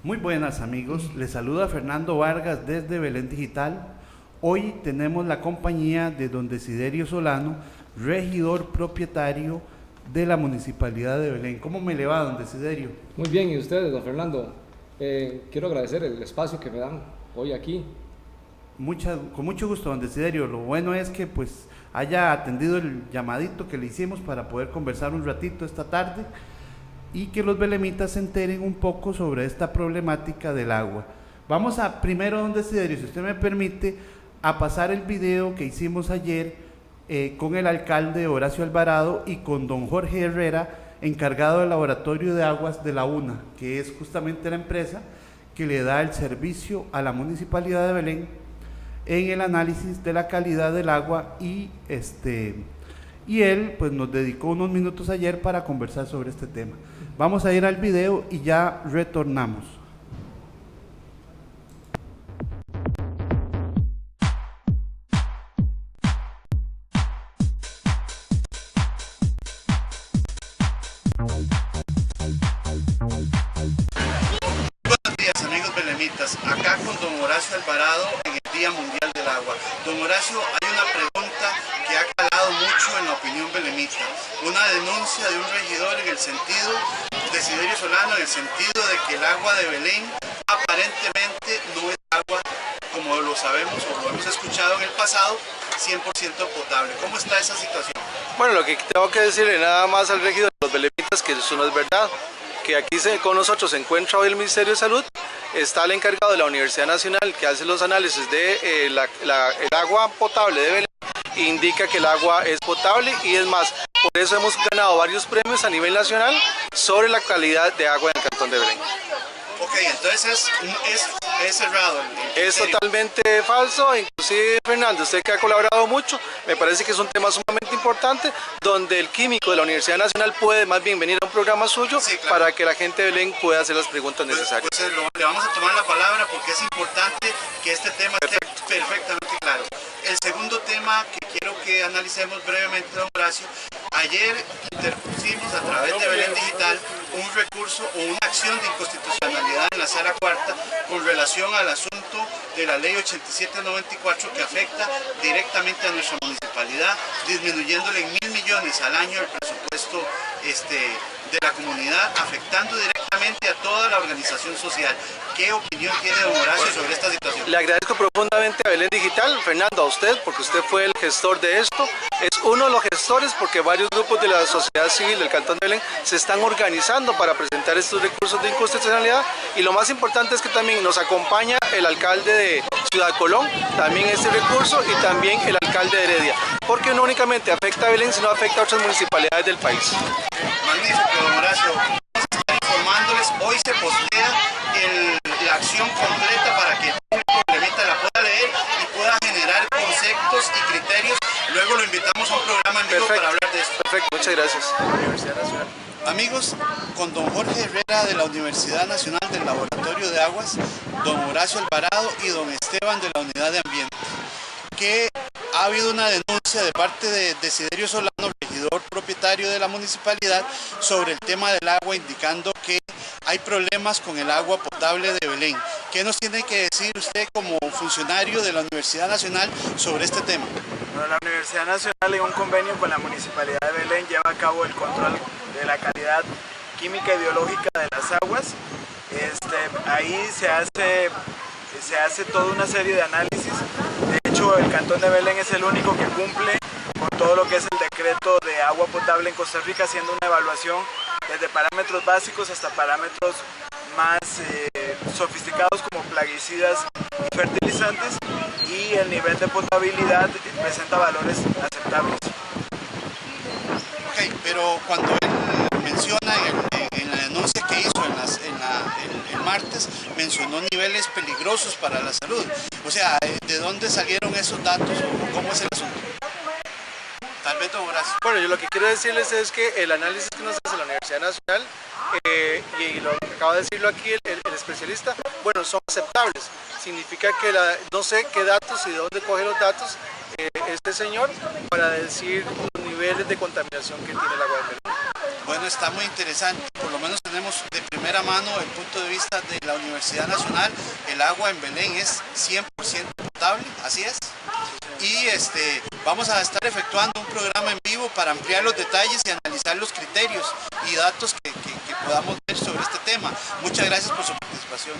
Muy buenas amigos, les saluda Fernando Vargas desde Belén Digital. Hoy tenemos la compañía de don Desiderio Solano, regidor propietario de la Municipalidad de Belén. ¿Cómo me le va, don Desiderio? Muy bien, ¿y ustedes, don Fernando? Quiero agradecer el espacio que me dan hoy aquí. Con mucho gusto, don Desiderio. Lo bueno es que pues haya atendido el llamadito que le hicimos para poder conversar un ratito esta tarde y que los belemitas se enteren un poco sobre esta problemática del agua. Vamos a primero, don Desiderio, si usted me permite, a pasar el video que hicimos ayer con el alcalde Horacio Alvarado y con don Jorge Herrera, encargado del laboratorio de aguas de la UNA, que es justamente la empresa que le da el servicio a la Municipalidad de Belén en el análisis de la calidad del agua y él pues nos dedicó unos minutos ayer para conversar sobre este tema. Vamos a ir al video y ya retornamos. Buenos días amigos belemitas, acá con don Horacio Alvarado en el Día Mundial del Agua. Don Horacio, hay una pregunta que ha calado mucho en la opinión belemita, una denuncia de un regidor en el sentido, Desiderio Solano, en el sentido de que el agua de Belén aparentemente no es agua, como lo sabemos o lo hemos escuchado en el pasado, 100% potable. ¿Cómo está esa situación? Bueno, lo que tengo que decirle nada más al regidor de los belemitas que eso no es verdad, que aquí con nosotros se encuentra hoy el Ministerio de Salud, está el encargado de la Universidad Nacional que hace los análisis de el agua potable de Belén, indica que el agua es potable y es más, por eso hemos ganado varios premios a nivel nacional sobre la calidad de agua en el Cantón de Belén. Ok, entonces es cerrado. Es totalmente falso, inclusive Fernando, usted que ha colaborado mucho, me parece que es un tema sumamente importante, donde el químico de la Universidad Nacional puede más bien venir a un programa suyo, sí, claro, para que la gente de Belén pueda hacer las preguntas necesarias. Pues le vamos a tomar la palabra porque es importante que este tema esté perfectamente claro. El segundo tema que quiero que analicemos brevemente, don Horacio, ayer interpusimos a través de Belén Digital un recurso o una acción de inconstitucionalidad en la Sala Cuarta con relación al asunto de la Ley 8794 que afecta directamente a nuestra municipalidad, disminuyéndole en 1.000 millones al año el presupuesto de la comunidad, afectando directamente a toda la organización social. ¿Qué opinión tiene don Horacio sobre esta situación? Le agradezco profundamente a Belén Digital, Fernando, a usted, porque usted fue el gestor de esto. Es uno de los gestores porque varios grupos de la sociedad civil del Cantón de Belén se están organizando para presentar estos recursos de inconstitucionalidad, y lo más importante es que también nos acompaña el alcalde de Ciudad Colón, también este recurso, y también el alcalde de Heredia, porque no únicamente afecta a Belén, sino afecta a otras municipalidades del país. Magnífico, don Horacio. Vamos a estar informándoles, hoy se postea la acción completa para que el público belemita la pueda leer y pueda generar conceptos y criterios. Luego lo invitamos a un programa en vivo para hablar de esto. Perfecto, muchas gracias. Universidad Nacional. Amigos, con don Jorge Herrera de la Universidad Nacional del Laboratorio de Aguas, don Horacio Alvarado y don Esteban de la Unidad de Ambiente, que ha habido una denuncia de parte de Desiderio Solano, regidor propietario de la municipalidad, sobre el tema del agua, indicando que hay problemas con el agua potable de Belén. ¿Qué nos tiene que decir usted como funcionario de la Universidad Nacional sobre este tema? Bueno, la Universidad Nacional, en un convenio con la Municipalidad de Belén, lleva a cabo el control de la calidad química y biológica de las aguas. Ahí se hace toda una serie de análisis. De hecho, el Cantón de Belén es el único que cumple con todo lo que es el decreto de agua potable en Costa Rica, haciendo una evaluación desde parámetros básicos hasta parámetros más sofisticados como plaguicidas y fertilizantes, y el nivel de potabilidad presenta valores aceptables. Ok, pero cuando él menciona en la denuncia que hizo el martes, mencionó niveles peligrosos para la salud. O sea, ¿de dónde salieron esos datos o cómo es el asunto? Tal vez don Horacio. Bueno, yo lo que quiero decirles es que el análisis que nos hace la Universidad Nacional, y lo que acaba de decirlo aquí el especialista, bueno, son aceptables. Significa que no sé qué datos y de dónde coge los datos este señor para decir los niveles de contaminación que tiene el agua de Belén. Bueno, está muy interesante. Por lo menos tenemos de primera mano el punto de vista de la Universidad Nacional. El agua en Belén es 100% potable, así es. Y vamos a estar efectuando un programa en vivo para ampliar los detalles y analizar los criterios y datos que podamos ver sobre este tema. Muchas gracias por su participación.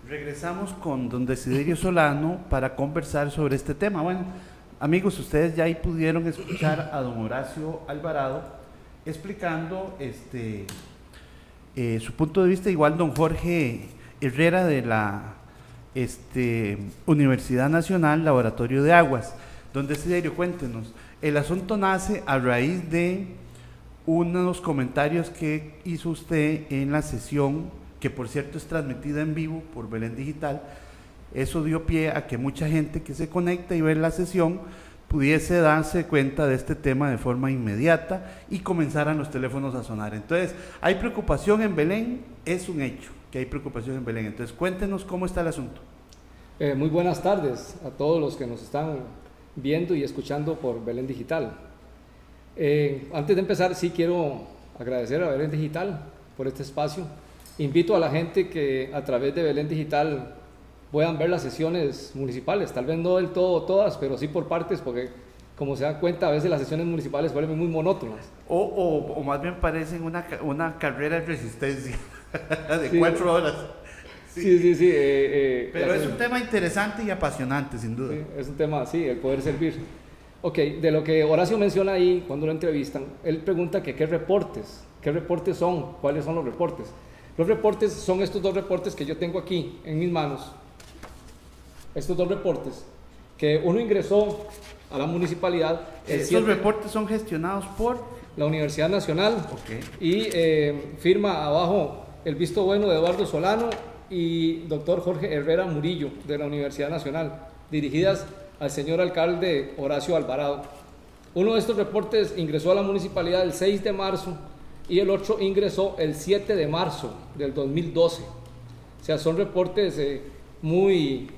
Regresamos con don Desiderio Solano para conversar sobre este tema. Bueno, amigos, ustedes ya ahí pudieron escuchar a don Horacio Alvarado explicando su punto de vista, igual don Jorge Herrera de la Universidad Nacional, Laboratorio de Aguas. Don Desiderio, cuéntenos, el asunto nace a raíz de unos comentarios que hizo usted en la sesión, que por cierto es transmitida en vivo por Belén Digital. Eso dio pie a que mucha gente que se conecta y ve la sesión pudiese darse cuenta de este tema de forma inmediata y comenzaran los teléfonos a sonar. Entonces, hay preocupación en Belén, es un hecho que hay preocupación en Belén. Entonces, cuéntenos cómo está el asunto. Muy buenas tardes a todos los que nos están viendo y escuchando por Belén Digital. Antes de empezar, sí quiero agradecer a Belén Digital por este espacio. Invito a la gente que a través de Belén Digital puedan ver las sesiones municipales, tal vez no del todo todas, pero sí por partes, porque como se dan cuenta, a veces las sesiones municipales vuelven muy monótonas. O más bien parecen una carrera de resistencia de 4 horas. Sí. Pero es un tema interesante y apasionante, sin duda. Sí, es un tema, sí, el poder servir. Ok, de lo que Horacio menciona ahí, cuando lo entrevistan, él pregunta que qué reportes son, cuáles son los reportes. Los reportes son estos dos reportes que yo tengo aquí en mis manos. Estos dos reportes, que uno ingresó a la municipalidad. ¿Estos reportes son gestionados por? La Universidad Nacional. Okay. Y firma abajo el visto bueno de Eduardo Solano y doctor Jorge Herrera Murillo de la Universidad Nacional, dirigidas al señor alcalde Horacio Alvarado. Uno de estos reportes ingresó a la municipalidad el 6 de marzo y el otro ingresó el 7 de marzo del 2012. O sea, son reportes muy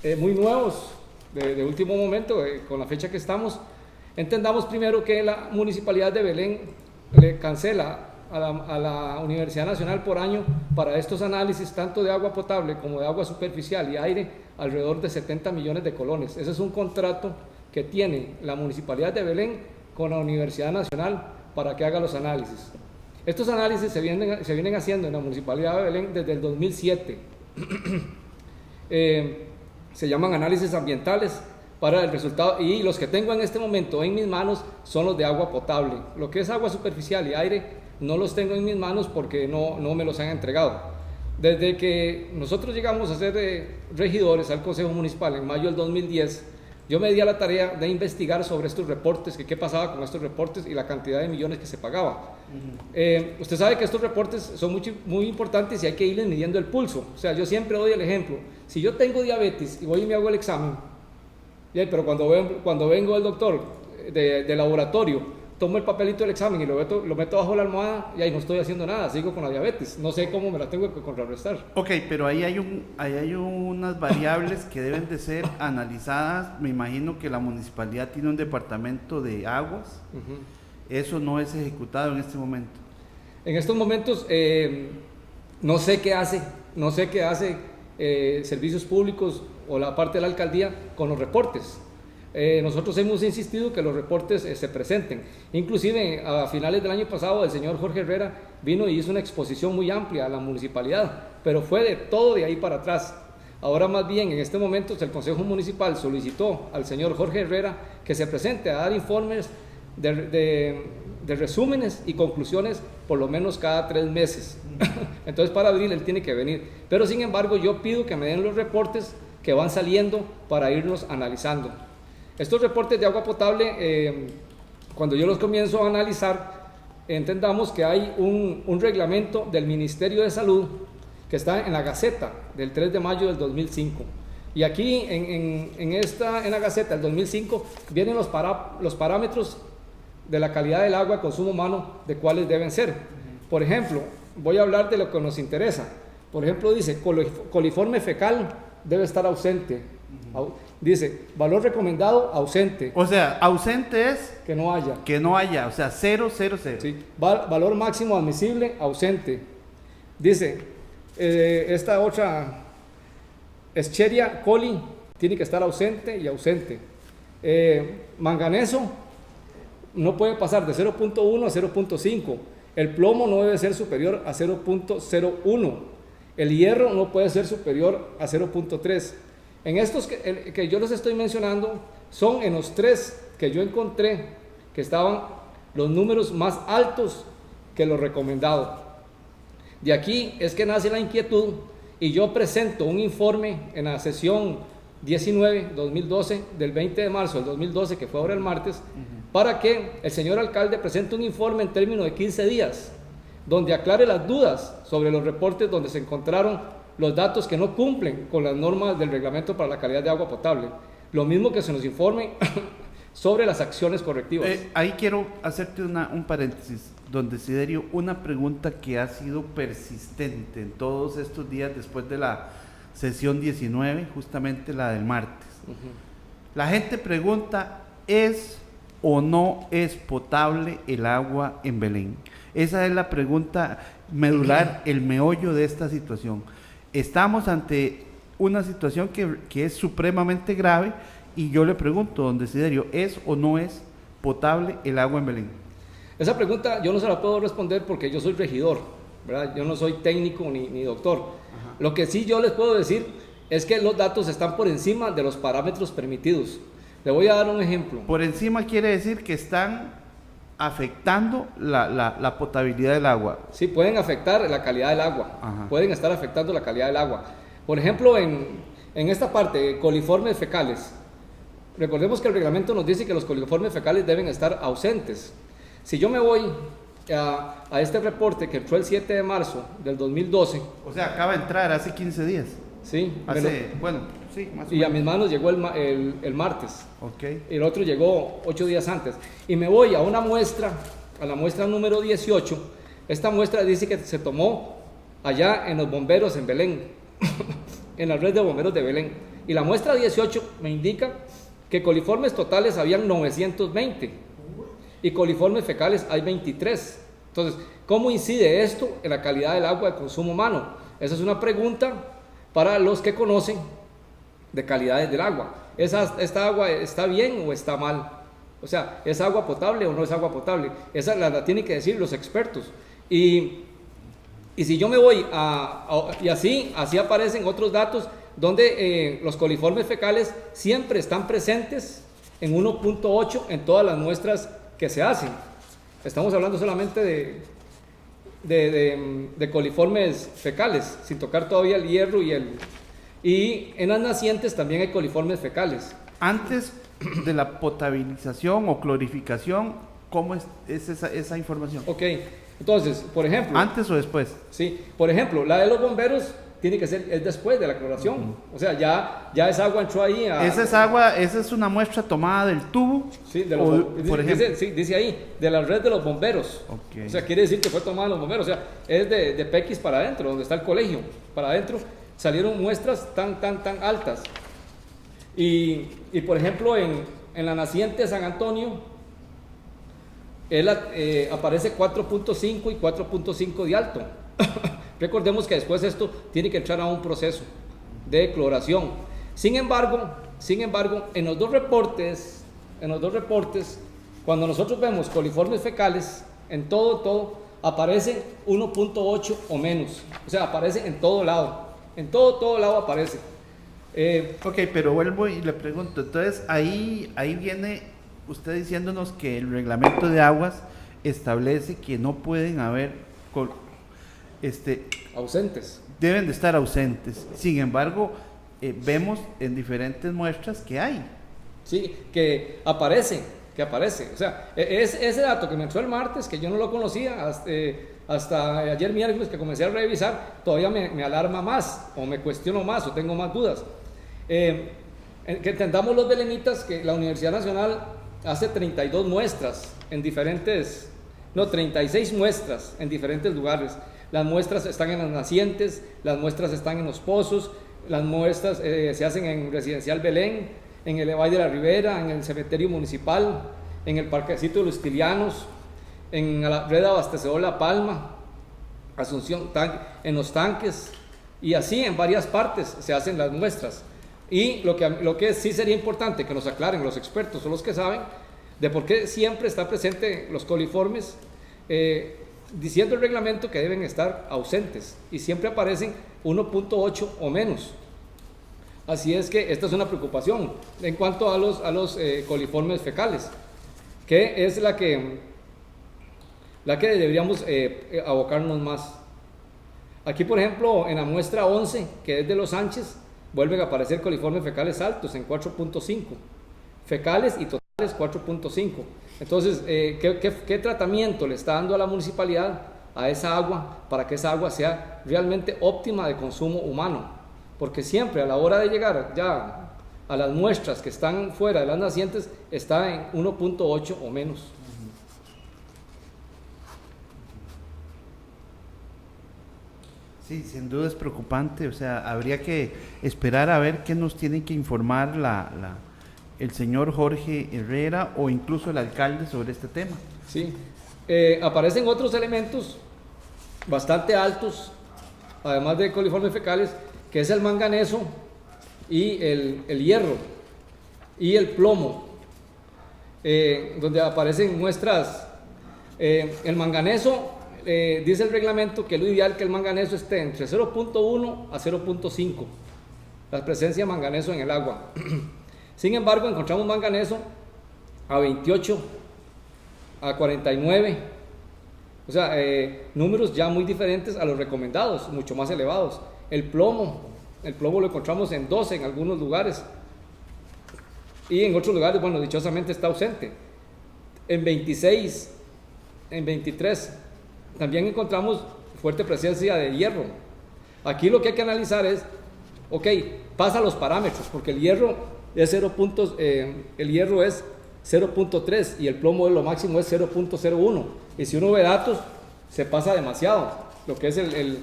nuevos, de último momento, con la fecha que estamos. Entendamos primero que la Municipalidad de Belén le cancela a la Universidad Nacional por año para estos análisis, tanto de agua potable como de agua superficial y aire, alrededor de 70 millones de colones. Ese es un contrato que tiene la Municipalidad de Belén con la Universidad Nacional para que haga los análisis. Estos análisis se vienen haciendo en la Municipalidad de Belén desde el 2007. Se llaman análisis ambientales para el resultado, y los que tengo en este momento en mis manos son los de agua potable. Lo que es agua superficial y aire no los tengo en mis manos porque no me los han entregado. Desde que nosotros llegamos a ser regidores al Consejo Municipal en mayo del 2010, yo me di a la tarea de investigar sobre estos reportes, que qué pasaba con estos reportes y la cantidad de millones que se pagaba. Usted sabe que estos reportes son muy importantes y hay que irles midiendo el pulso. O sea, yo siempre doy el ejemplo. Si yo tengo diabetes y voy y me hago el examen, pero cuando vengo del doctor de laboratorio, tomo el papelito del examen y lo meto bajo la almohada y ahí no estoy haciendo nada, sigo con la diabetes. No sé cómo me la tengo que contrarrestar. Ok, pero ahí hay unas variables que deben de ser analizadas. Me imagino que la municipalidad tiene un departamento de aguas. Eso no es ejecutado en este momento. En estos momentos no sé qué hace Servicios Públicos o la parte de la alcaldía con los reportes. Nosotros hemos insistido que los reportes se presenten. Inclusive a finales del año pasado el señor Jorge Herrera vino y hizo una exposición muy amplia a la municipalidad, pero fue de todo de ahí para atrás. Ahora más bien en este momento el Consejo Municipal solicitó al señor Jorge Herrera que se presente a dar informes de resúmenes y conclusiones por lo menos cada 3 meses. Entonces para abril él tiene que venir, pero sin embargo yo pido que me den los reportes que van saliendo para irnos analizando. Estos reportes de agua potable, cuando yo los comienzo a analizar, entendamos que hay un reglamento del Ministerio de Salud que está en la Gaceta del 3 de mayo del 2005. Y aquí en la Gaceta del 2005 vienen los parámetros de la calidad del agua a consumo humano, de cuáles deben ser. Por ejemplo, voy a hablar de lo que nos interesa. Por ejemplo, dice, coliforme fecal debe estar ausente. Dice, valor recomendado, ausente. O sea, ausente es Que no haya. que no haya, o sea, 0, 0, 0. Sí. Valor máximo admisible, ausente. Dice, esta otra, Escherichia coli, tiene que estar ausente y ausente. Manganeso no puede pasar de 0.1 a 0.5. El plomo no debe ser superior a 0.01. El hierro no puede ser superior a 0.3. En estos que yo les estoy mencionando, son en los 3 que yo encontré que estaban los números más altos que lo recomendado. De aquí es que nace la inquietud y yo presento un informe en la sesión 19-2012 del 20 de marzo del 2012, que fue ahora el martes, para que el señor alcalde presente un informe en términos de 15 días, donde aclare las dudas sobre los reportes donde se encontraron los datos que no cumplen con las normas del reglamento para la calidad de agua potable. Lo mismo que se nos informe sobre las acciones correctivas. Ahí quiero hacerte un paréntesis, don Desiderio, una pregunta que ha sido persistente en todos estos días después de la sesión 19, justamente la del martes. La gente pregunta, ¿es o no es potable el agua en Belén? Esa es la pregunta medular, el meollo de esta situación. Estamos ante una situación que es supremamente grave y yo le pregunto, don Desiderio, ¿es o no es potable el agua en Belén? Esa pregunta yo no se la puedo responder porque yo soy regidor, ¿verdad? Yo no soy técnico ni doctor. Ajá. Lo que sí yo les puedo decir es que los datos están por encima de los parámetros permitidos. Le voy a dar un ejemplo. Por encima quiere decir que están afectando la potabilidad del agua. Sí, pueden afectar la calidad del agua. Ajá. Pueden estar afectando la calidad del agua. Por ejemplo, en esta parte, coliformes fecales. Recordemos que el reglamento nos dice que los coliformes fecales deben estar ausentes. Si yo me voy a este reporte que entró el 7 de marzo del 2012. O sea, acaba de entrar hace 15 días. Sí. Sí, más o menos. Y a mis manos llegó el martes. Okay. El otro llegó 8 días antes. Y me voy a una muestra, a la muestra número 18. Esta muestra dice que se tomó allá en los bomberos en Belén, en la red de bomberos de Belén. Y la muestra 18 me indica que coliformes totales habían 920 y coliformes fecales hay 23. Entonces, ¿cómo incide esto en la calidad del agua de consumo humano? Esa es una pregunta para los que conocen de calidades del agua. ¿Esta agua está bien o está mal? O sea, ¿es agua potable o no es agua potable? Esa la tienen que decir los expertos. Y si yo me voy y así aparecen otros datos donde los coliformes fecales siempre están presentes en 1.8 en todas las muestras que se hacen. Estamos hablando solamente de coliformes fecales, sin tocar todavía el hierro y en las nacientes también hay coliformes fecales. Antes de la potabilización o clorificación, ¿cómo es esa información? Ok, entonces, por ejemplo... ¿Antes o después? Sí, por ejemplo, la de los bomberos tiene que ser es después de la cloración. O sea, ya esa agua entró ahí. Esa es una muestra tomada del tubo. Sí, por ejemplo. Dice ahí, de la red de los bomberos. Okay. O sea, quiere decir que fue tomada de los bomberos. O sea, es de Pequis para adentro, donde está el colegio. Para adentro salieron muestras tan altas. Y por ejemplo, en la naciente de San Antonio, aparece 4.5 y 4.5 de alto. Recordemos que después esto tiene que entrar a un proceso de cloración. Sin embargo, en los dos reportes, cuando nosotros vemos coliformes fecales, en todo aparece 1.8 o menos. O sea, aparece en todo lado. En todo lado aparece. Ok, pero vuelvo y le pregunto, entonces ahí viene usted diciéndonos que el reglamento de aguas establece que no pueden haber ausentes. Deben de estar ausentes. Sin embargo, vemos en diferentes muestras que hay. Sí, que aparece. O sea, ese dato que me entró el martes, que yo no lo conocía, hasta ayer miércoles que comencé a revisar, todavía me alarma más, o me cuestiono más, o tengo más dudas. Que entendamos los belenitas que la Universidad Nacional hace 36 muestras en diferentes lugares, Las muestras están en las nacientes, las muestras están en los pozos, las muestras se hacen en Residencial Belén, en el Valle de la Ribera, en el cementerio municipal, en el parquecito de los Tilianos, en la red abastecedor La Palma, Asunción, en los tanques, y así en varias partes se hacen las muestras. Y lo que sí sería importante que nos aclaren los expertos o los que saben de por qué siempre está presente los coliformes, diciendo el reglamento que deben estar ausentes y siempre aparecen 1.8 o menos. Así es que esta es una preocupación en cuanto a los coliformes fecales, que es la que deberíamos abocarnos más. Aquí, por ejemplo, en la muestra 11, que es de Los Sánchez, vuelven a aparecer coliformes fecales altos en 4.5, fecales y totales 4.5. Entonces, ¿qué tratamiento le está dando a la municipalidad a esa agua para que esa agua sea realmente óptima de consumo humano? Porque siempre a la hora de llegar ya a las muestras que están fuera de las nacientes está en 1.8 o menos. Sí, sin duda es preocupante, o sea, habría que esperar a ver qué nos tiene que informar el señor Jorge Herrera o incluso el alcalde sobre este tema. Sí, aparecen otros elementos bastante altos, además de coliformes fecales, que es el manganeso y el hierro y el plomo, donde aparecen muestras. El manganeso, dice el reglamento que es lo ideal que el manganeso esté entre 0.1 a 0.5, la presencia de manganeso en el agua. Sin embargo, encontramos manganeso a 28, a 49, o sea, números ya muy diferentes a los recomendados, mucho más elevados. El plomo lo encontramos en 12 en algunos lugares y en otros lugares, bueno, dichosamente está ausente. En 26, en 23 también encontramos fuerte presencia de hierro. Aquí lo que hay que analizar es, ok, pasa los parámetros, porque el hierro es 0.3 y el plomo lo máximo es 0.01, y si uno ve datos se pasa demasiado lo que es el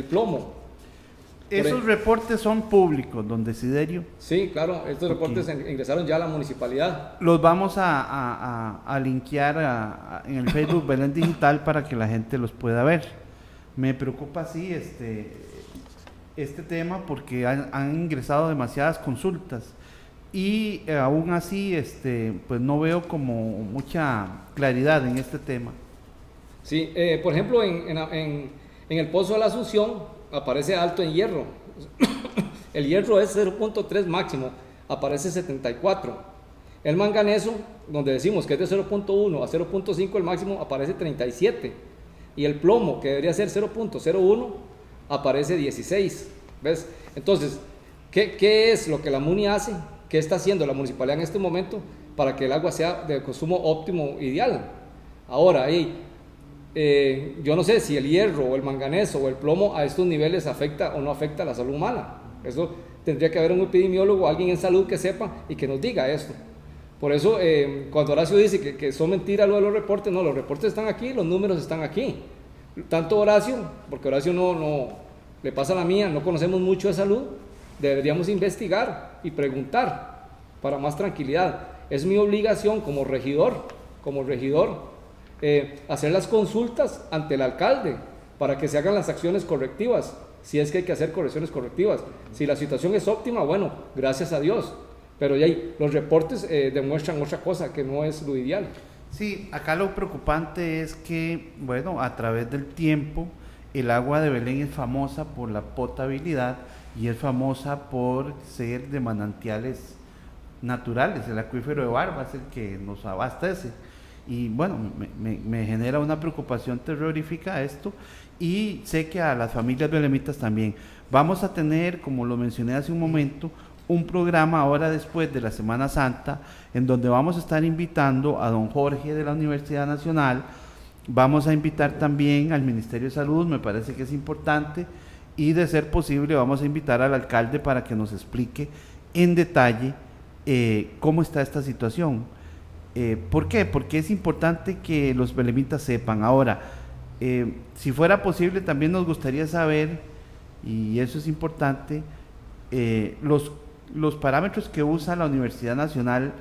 plomo. Esos reportes son públicos, don Desiderio. Sí, claro, estos reportes ingresaron ya a la municipalidad. Los vamos a linkear en el Facebook Belén Digital para que la gente los pueda ver. Me preocupa sí este tema porque han ingresado demasiadas consultas y aún así pues no veo como mucha claridad en este tema. Sí, por ejemplo en el Pozo de la Asunción aparece alto en hierro. El hierro es 0.3 máximo, aparece 74. El manganeso, donde decimos que es de 0.1 a 0.5 el máximo, aparece 37. Y el plomo, que debería ser 0.01, aparece 16. ¿Ves? Entonces, ¿qué es lo que la MUNI hace? ¿Qué está haciendo la municipalidad en este momento para que el agua sea de consumo óptimo ideal? Ahora, yo no sé si el hierro o el manganeso o el plomo a estos niveles afecta o no afecta a la salud humana. Eso tendría que haber un epidemiólogo, alguien en salud que sepa y que nos diga esto. Por eso, cuando Horacio dice que son mentiras lo de los reportes, no, los reportes están aquí, los números están aquí. Tanto Horacio, porque Horacio no le pasa la mía, no conocemos mucho de salud, deberíamos investigar y preguntar para más tranquilidad. Es mi obligación como regidor, hacer las consultas ante el alcalde para que se hagan las acciones correctivas, si es que hay que hacer correcciones correctivas. Si la situación es óptima, bueno, gracias a Dios, pero ya los reportes demuestran otra cosa, que no es lo ideal. Sí, acá lo preocupante es que, bueno, a través del tiempo, el agua de Belén es famosa por la potabilidad y es famosa por ser de manantiales naturales. El acuífero de Barba es el que nos abastece. Y bueno, me genera una preocupación terrorífica esto, y sé que a las familias belemitas también. Vamos a tener, como lo mencioné hace un momento, un programa ahora después de la Semana Santa, en donde vamos a estar invitando a don Jorge de la Universidad Nacional, vamos a invitar también al Ministerio de Salud, me parece que es importante, y de ser posible vamos a invitar al alcalde para que nos explique en detalle cómo está esta situación. ¿Por qué? Porque es importante que los belemitas sepan. Ahora, Si fuera posible, también nos gustaría saber, y eso es importante, los parámetros que usa la Universidad Nacional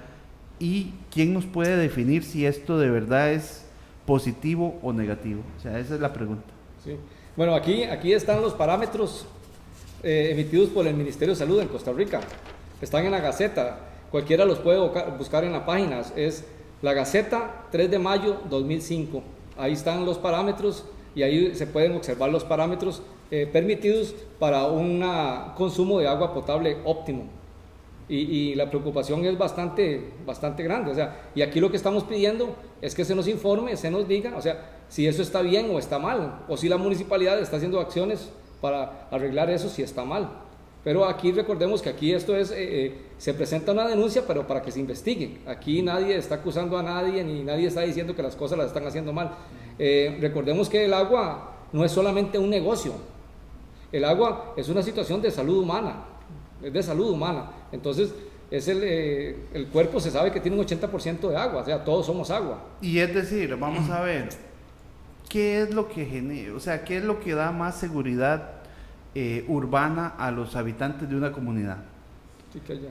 y quién nos puede definir si esto de verdad es positivo o negativo. O sea, esa es la pregunta. Sí. Bueno, aquí están los parámetros emitidos por el Ministerio de Salud en Costa Rica. Están en la Gaceta. Cualquiera los puede buscar en la página. Es la Gaceta 3 de mayo 2005. Ahí están los parámetros y ahí se pueden observar los parámetros permitidos para un consumo de agua potable óptimo. Y la preocupación es bastante grande. O sea, y aquí lo que estamos pidiendo es que se nos informe, se nos diga, o sea, si eso está bien o está mal, o si la municipalidad está haciendo acciones para arreglar eso si está mal. Pero aquí recordemos que aquí esto es, se presenta una denuncia, pero para que se investigue. Aquí nadie está acusando a nadie, ni nadie está diciendo que las cosas las están haciendo mal. Recordemos que el agua no es solamente un negocio. El agua es una situación de salud humana, es de salud humana. Entonces, el cuerpo se sabe que tiene un 80% de agua, o sea, todos somos agua. Y es decir, vamos a ver, ¿qué es lo que genera, o sea, qué es lo que da más seguridad urbana a los habitantes de una comunidad? Sí, que ya.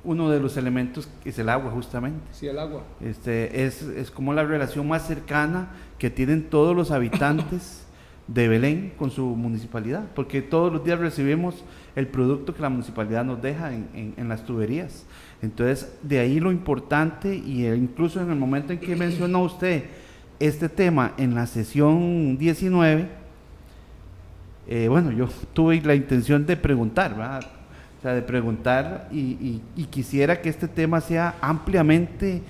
Uno de los elementos es el agua, justamente. Sí, el agua. Es como la relación más cercana que tienen todos los habitantes de Belén con su municipalidad, porque todos los días recibimos el producto que la municipalidad nos deja en las tuberías. Entonces, de ahí lo importante, y incluso en el momento en que mencionó usted este tema en la sesión 19, bueno, yo tuve la intención de preguntar, ¿verdad? O sea, de preguntar y quisiera que este tema sea ampliamente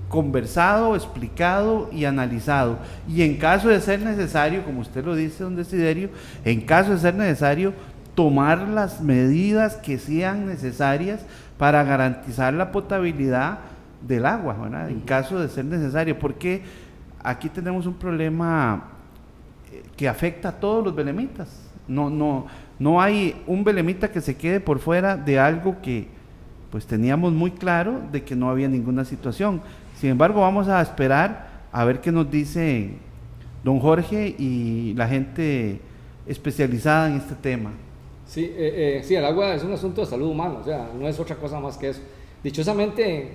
conversado, explicado y analizado. Y en caso de ser necesario, como usted lo dice, don Desiderio, en caso de ser necesario, tomar las medidas que sean necesarias para garantizar la potabilidad del agua, ¿verdad? En caso de ser necesario, porque aquí tenemos un problema que afecta a todos los belemitas. No hay un belemita que se quede por fuera de algo que pues teníamos muy claro de que no había ninguna situación. Sin embargo, vamos a esperar a ver qué nos dice don Jorge y la gente especializada en este tema. Sí, sí, el agua es un asunto de salud humana, o sea, no es otra cosa más que eso. Dichosamente,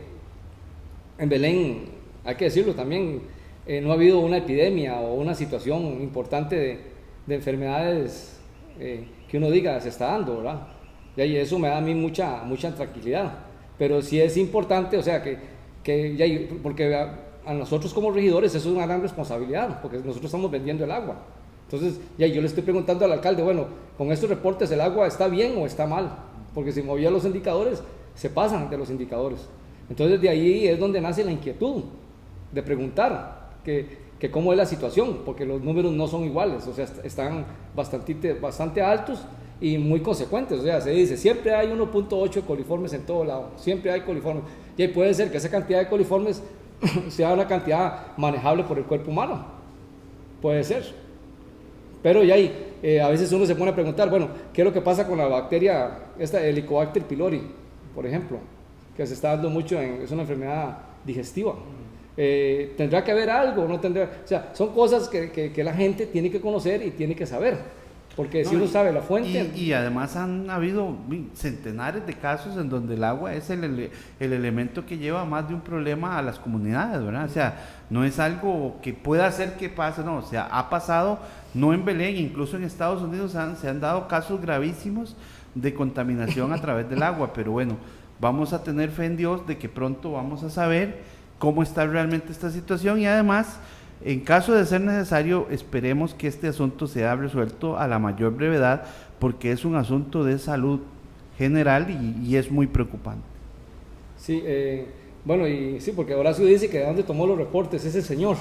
en Belén, hay que decirlo también, no ha habido una epidemia o una situación importante de enfermedades que uno diga se está dando, ¿verdad? Y eso me da a mí mucha tranquilidad. Pero sí es importante, o sea, porque a nosotros como regidores eso es una gran responsabilidad, porque nosotros estamos vendiendo el agua. Entonces, yo le estoy preguntando al alcalde, bueno, con estos reportes, ¿el agua está bien o está mal? Porque si movía los indicadores, se pasan de los indicadores. Entonces, de ahí es donde nace la inquietud de preguntar que cómo es la situación, porque los números no son iguales, o sea, están bastante altos y muy consecuentes. O sea, se dice, siempre hay 1.8 de coliformes en todo lado, siempre hay coliformes. Y puede ser que esa cantidad de coliformes sea una cantidad manejable por el cuerpo humano. Puede ser. Pero a veces uno se pone a preguntar, bueno, ¿qué es lo que pasa con la bacteria, esta Helicobacter pylori, por ejemplo, que se está dando mucho, es una enfermedad digestiva? ¿Tendrá que haber algo o no tendrá? O sea, son cosas que la gente tiene que conocer y tiene que saber, porque si uno sabe la fuente... Y además han habido centenares de casos en donde el agua es el elemento que lleva más de un problema a las comunidades, ¿verdad? O sea, no es algo que pueda hacer que pase, no, o sea, ha pasado, no en Belén, incluso en Estados Unidos se han dado casos gravísimos de contaminación a través del agua, pero bueno, vamos a tener fe en Dios de que pronto vamos a saber cómo está realmente esta situación y además, en caso de ser necesario, esperemos que este asunto sea resuelto a la mayor brevedad porque es un asunto de salud general y es muy preocupante. Sí, bueno, y sí, porque Horacio dice que de dónde tomó los reportes ese señor.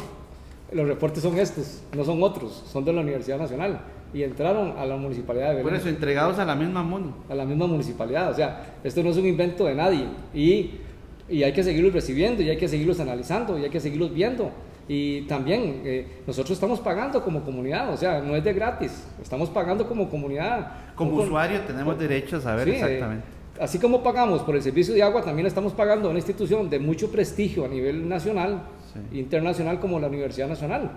Los reportes son estos, no son otros, son de la Universidad Nacional y entraron a la municipalidad de Belén. Por eso, entregados a la misma MUNI. A la misma municipalidad, o sea, esto no es un invento de nadie y hay que seguirlos recibiendo y hay que seguirlos analizando y hay que seguirlos viendo. Y también nosotros estamos pagando como comunidad, o sea, no es de gratis, estamos pagando como comunidad. Como usuario tenemos derecho a saber, sí, exactamente. Así como pagamos por el servicio de agua, también estamos pagando a una institución de mucho prestigio a nivel nacional, sí, internacional, como la Universidad Nacional.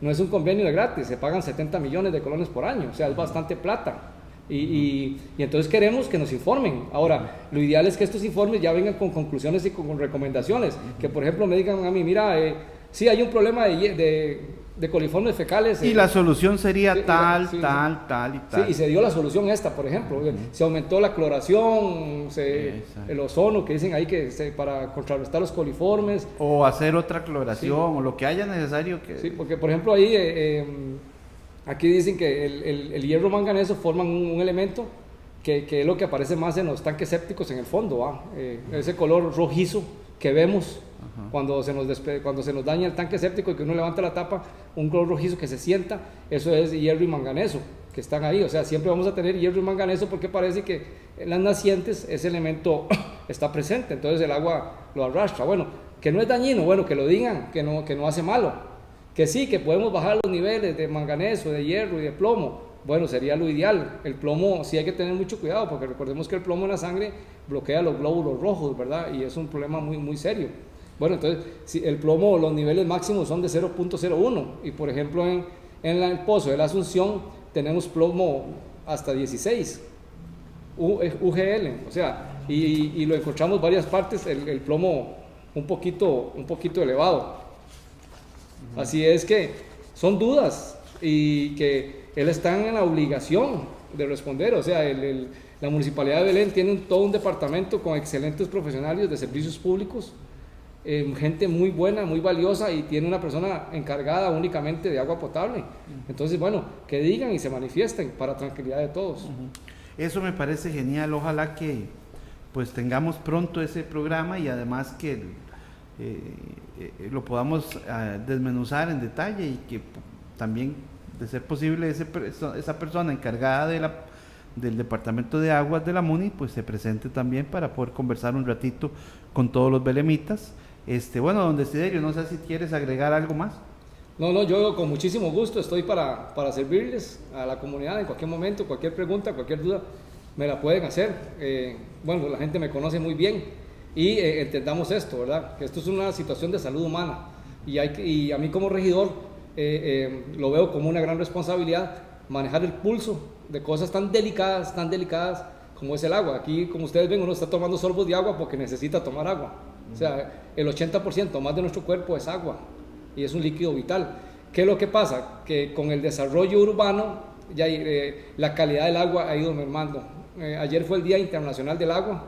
no es un convenio de gratis, se pagan 70 millones de colones por año, o sea, es bastante plata. Y entonces queremos que nos informen. Ahora, lo ideal es que estos informes ya vengan con conclusiones y con recomendaciones. Que, por ejemplo, me digan a mí, mira, sí hay un problema de coliformes fecales. Y la solución sería sí, tal sí, y tal. Sí, y se dio la solución esta, por ejemplo. Se aumentó la cloración, el ozono, que dicen ahí que para contrarrestar los coliformes. O hacer otra cloración, Sí. o lo que haya necesario que... Sí, porque, por ejemplo, ahí... aquí dicen que el hierro manganeso forman un elemento que es lo que aparece más en los tanques sépticos en el fondo, ese color rojizo que vemos cuando se nos daña el tanque séptico y que uno levanta la tapa, un color rojizo que se sienta, eso es hierro y manganeso que están ahí. O sea, siempre vamos a tener hierro y manganeso porque parece que en las nacientes ese elemento está presente, entonces el agua lo arrastra. Bueno, que no es dañino, bueno, que lo digan, que no hace malo. Que sí, que podemos bajar los niveles de manganeso, de hierro y de plomo. Bueno, sería lo ideal. El plomo sí hay que tener mucho cuidado, porque recordemos que el plomo en la sangre bloquea los glóbulos rojos, ¿verdad? Y es un problema muy, muy serio. Bueno, entonces, si el plomo, los niveles máximos son de 0.01. Y por ejemplo, en el Pozo de la Asunción tenemos plomo hasta 16. UGL, o sea, y lo encontramos en varias partes, el plomo un poquito elevado. Así es que son dudas y que él está en la obligación de responder. O sea, la Municipalidad de Belén tiene todo un departamento con excelentes profesionales de servicios públicos, gente muy buena, muy valiosa, y tiene una persona encargada únicamente de agua potable. Entonces, bueno, que digan y se manifiesten para tranquilidad de todos. Eso me parece genial. Ojalá que pues tengamos pronto ese programa y además que lo podamos desmenuzar en detalle y que también, de ser posible, esa persona encargada del Departamento de Aguas de la MUNI pues se presente también para poder conversar un ratito con todos los belemitas. Bueno, don Desiderio, no sé si quieres agregar algo más. No, yo con muchísimo gusto estoy para servirles a la comunidad en cualquier momento, cualquier pregunta, cualquier duda, me la pueden hacer. Bueno, la gente me conoce muy bien. Y entendamos esto, ¿verdad? Que esto es una situación de salud humana y a mí como regidor lo veo como una gran responsabilidad manejar el pulso de cosas tan delicadas como es el agua. Aquí, como ustedes ven, uno está tomando sorbos de agua porque necesita tomar agua. O sea, el 80% más de nuestro cuerpo es agua y es un líquido vital. ¿Qué es lo que pasa? Que con el desarrollo urbano ya la calidad del agua ha ido mermando. Ayer fue el Día Internacional del Agua.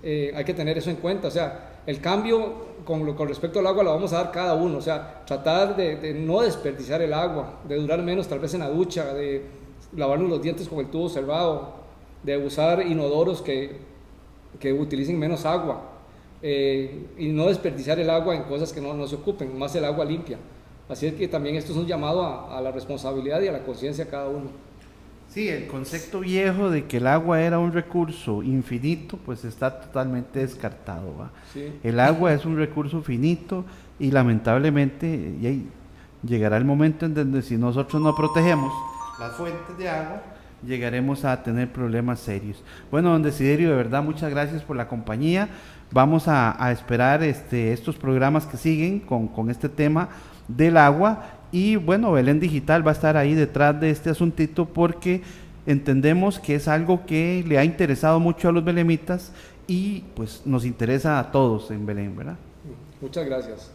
Hay que tener eso en cuenta. O sea, el cambio con respecto al agua lo vamos a dar cada uno. O sea, tratar de no desperdiciar el agua, de durar menos tal vez en la ducha, de lavarnos los dientes con el tubo cerrado, de usar inodoros que utilicen menos agua, y no desperdiciar el agua en cosas que no se ocupen, más el agua limpia. Así es que también esto es un llamado a la responsabilidad y a la conciencia de cada uno. Sí, el concepto viejo de que el agua era un recurso infinito, pues está totalmente descartado, ¿va? Sí. El agua es un recurso finito y lamentablemente llegará el momento en donde si nosotros no protegemos las fuentes de agua, llegaremos a tener problemas serios. Bueno, don Desiderio, de verdad, muchas gracias por la compañía. Vamos a esperar estos programas que siguen con este tema del agua. Y bueno, Belén Digital va a estar ahí detrás de este asuntito porque entendemos que es algo que le ha interesado mucho a los belemitas y pues nos interesa a todos en Belén, ¿verdad? Muchas gracias.